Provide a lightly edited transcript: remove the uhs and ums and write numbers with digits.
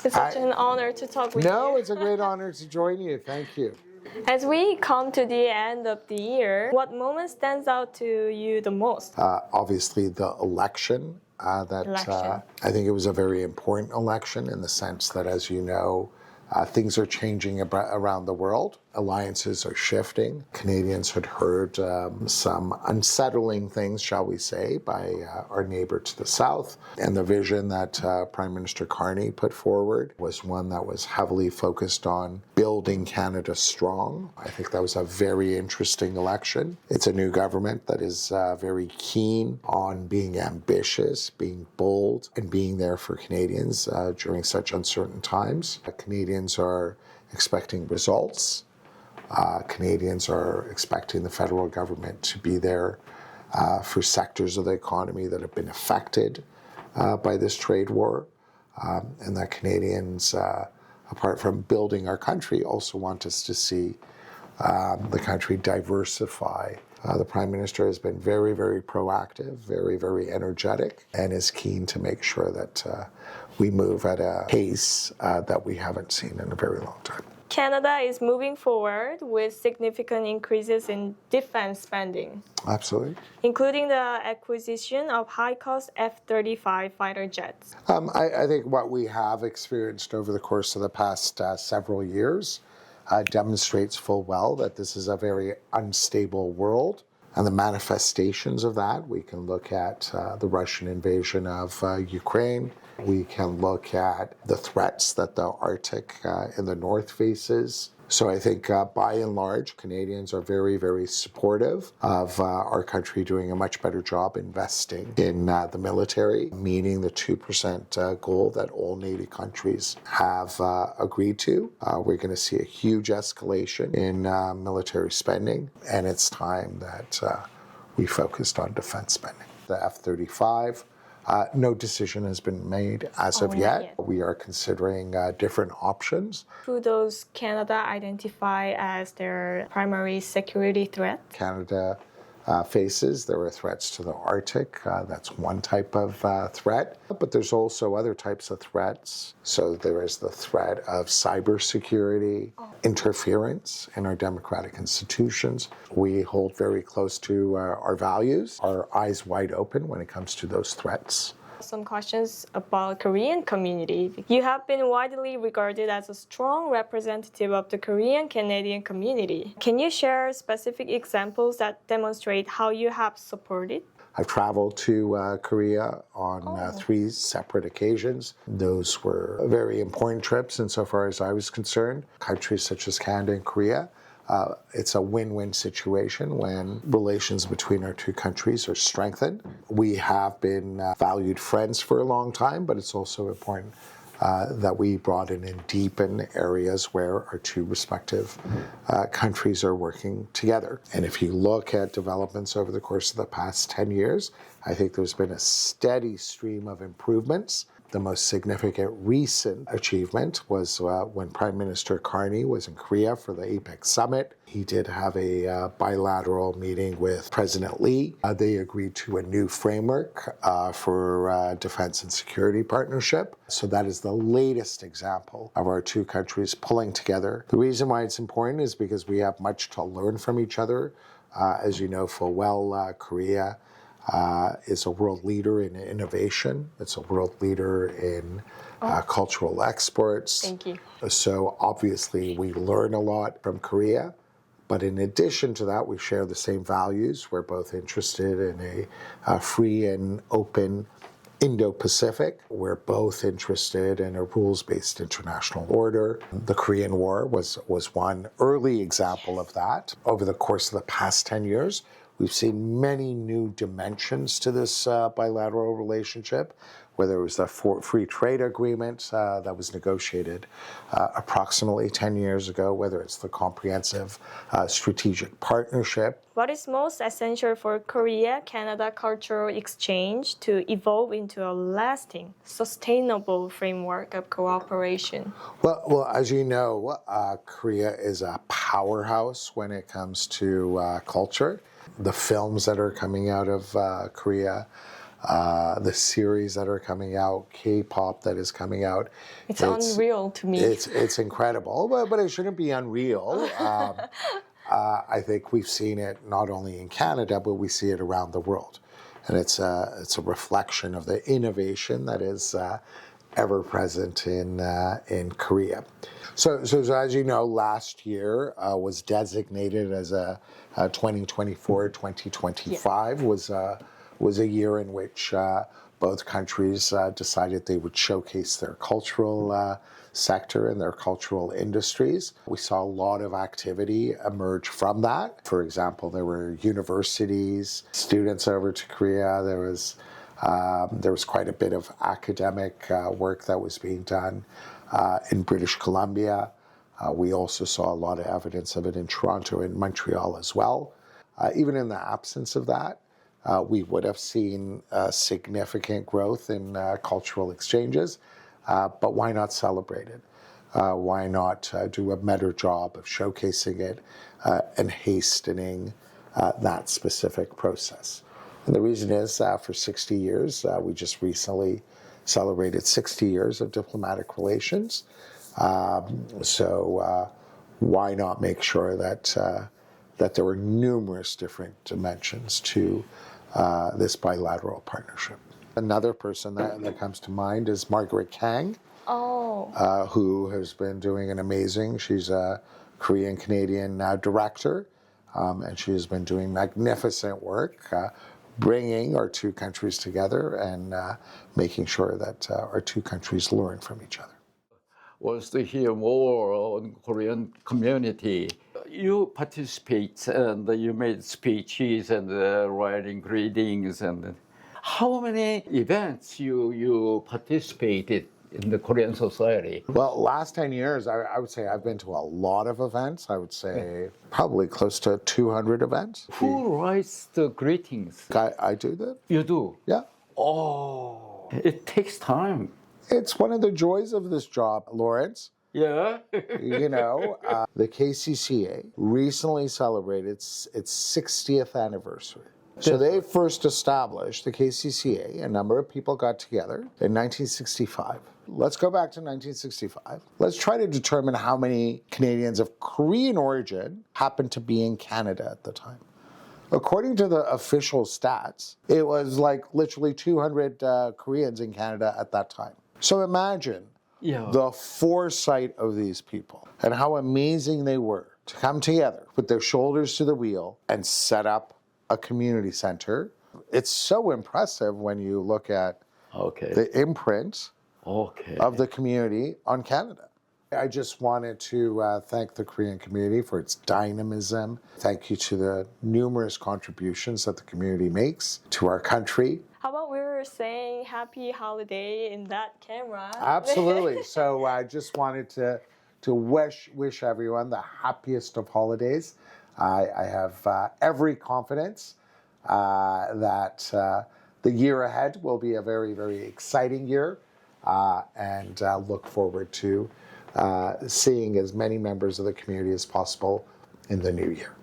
It's such an honor to talk with you. No, it's a great honor to join you. Thank you. As we come to the end of the year, what moment stands out to you the most? Obviously, the election. I think it was a very important election in the sense that, as you know, things are changing around the world. Alliances are shifting. Canadians had heard some unsettling things, shall we say, by our neighbor to the south. And the vision that Prime Minister Carney put forward was one that was heavily focused on building Canada strong. I think that was a very interesting election. It's a new government that is very keen on being ambitious, being bold, and being there for Canadians during such uncertain times. Canadians are expecting results. Canadians are expecting the federal government to be there for sectors of the economy that have been affected by this trade war, and that Canadians, apart from building our country, also want us to see the country diversify. The Prime Minister has been very, very proactive, very, very energetic, and is keen to make sure that we move at a pace that we haven't seen in a very long time. Canada is moving forward with significant increases in defense spending. Absolutely. Including the acquisition of high-cost F-35 fighter jets. I think what we have experienced over the course of the past several years demonstrates full well that this is a very unstable world. And the manifestations of that, we can look at the Russian invasion of Ukraine. We can look at the threats that the Arctic in the north faces. So I think by and large, Canadians are very, very supportive of our country doing a much better job investing in the military, meeting the 2% goal that all Navy countries have agreed to. We're going to see a huge escalation in military spending, and it's time that we focused on defense spending. The F-35, no decision has been made as of yet. We are considering different options. Who does Canada identify as their primary security threat? Canada faces. There are threats to the Arctic. That's one type of threat. But there's also other types of threats. So there is the threat of cybersecurity, interference in our democratic institutions. We hold very close to our values, our eyes wide open when it comes to those threats. Some questions about Korean community. You have been widely regarded as a strong representative of the Korean Canadian community. Can you share specific examples that demonstrate how you have supported? I've traveled to Korea on 3 separate occasions. Those were very important trips insofar as I was concerned. Countries such as Canada and Korea, it's a win-win situation when relations between our two countries are strengthened. We have been valued friends for a long time, but it's also important that we broaden and deepen areas where our two respective countries are working together. And if you look at developments over the course of the past 10 years, I think there's been a steady stream of improvements. The most significant recent achievement was when Prime Minister Carney was in Korea for the APEC summit. He did have a bilateral meeting with President Lee. They agreed to a new framework for defense and security partnership. So that is the latest example of our two countries pulling together. The reason why it's important is because we have much to learn from each other. As you know full well, Korea is a world leader in innovation. It's a world leader in cultural exports. Thank you. So obviously we learn a lot from Korea. But in addition to that, we share the same values. We're both interested in a free and open Indo-Pacific. We're both interested in a rules-based international order. The Korean War was one early example of that. Over the course of the past 10 years, we've seen many new dimensions to this bilateral relationship, whether it was the free trade agreement that was negotiated approximately 10 years ago, whether it's the comprehensive strategic partnership. What is most essential for Korea-Canada cultural exchange to evolve into a lasting, sustainable framework of cooperation? Well, as you know, Korea is a powerhouse when it comes to culture. The films that are coming out of Korea the series that are coming out, K-pop that is coming out. It's unreal to me. It's incredible, but it shouldn't be unreal. I think we've seen it not only in Canada, but we see it around the world. And it's a reflection of the innovation that is ever present in Korea. So as you know, last year was designated as a 2024-2025 was a year in which both countries decided they would showcase their cultural sector and their cultural industries. We saw a lot of activity emerge from that. For example, there were universities, students over to Korea. There was quite a bit of academic work that was being done in British Columbia. We also saw a lot of evidence of it in Toronto and Montreal as well. Even in the absence of that, we would have seen significant growth in cultural exchanges, but why not celebrate it? Why not do a better job of showcasing it and hastening that specific process? And the reason is for 60 years, we just recently celebrated 60 years of diplomatic relations. So why not make sure that there were numerous different dimensions to this bilateral partnership? Another person that comes to mind is Margaret Kang, who has been doing an amazing, she's a Korean-Canadian director, and she has been doing magnificent work, bringing our two countries together and making sure that our two countries learn from each other. Was to hear more on Korean community. You participate and you made speeches and writing greetings, and how many events you participated in the Korean society? Well, last 10 years, I would say I've been to a lot of events. I would say probably close to 200 events. Who writes the greetings? I do that. You do? Yeah. Oh, it takes time. It's one of the joys of this job, Lawrence. Yeah. You know, the KCCA recently celebrated its 60th anniversary. So they first established the KCCA. A number of people got together in 1965. Let's go back to 1965. Let's try to determine how many Canadians of Korean origin happened to be in Canada at the time. According to the official stats, it was like literally 200 Koreans in Canada at that time. So imagine the foresight of these people and how amazing they were to come together, put their shoulders to the wheel, and set up a community center. It's so impressive when you look at the imprint of the community on Canada. I just wanted to thank the Korean community for its dynamism. Thank you to the numerous contributions that the community makes to our country. How about we were saying happy holiday in that camera? Absolutely. So I just wanted to wish everyone the happiest of holidays. I have every confidence that the year ahead will be a very, very exciting year, and look forward to seeing as many members of the community as possible in the new year.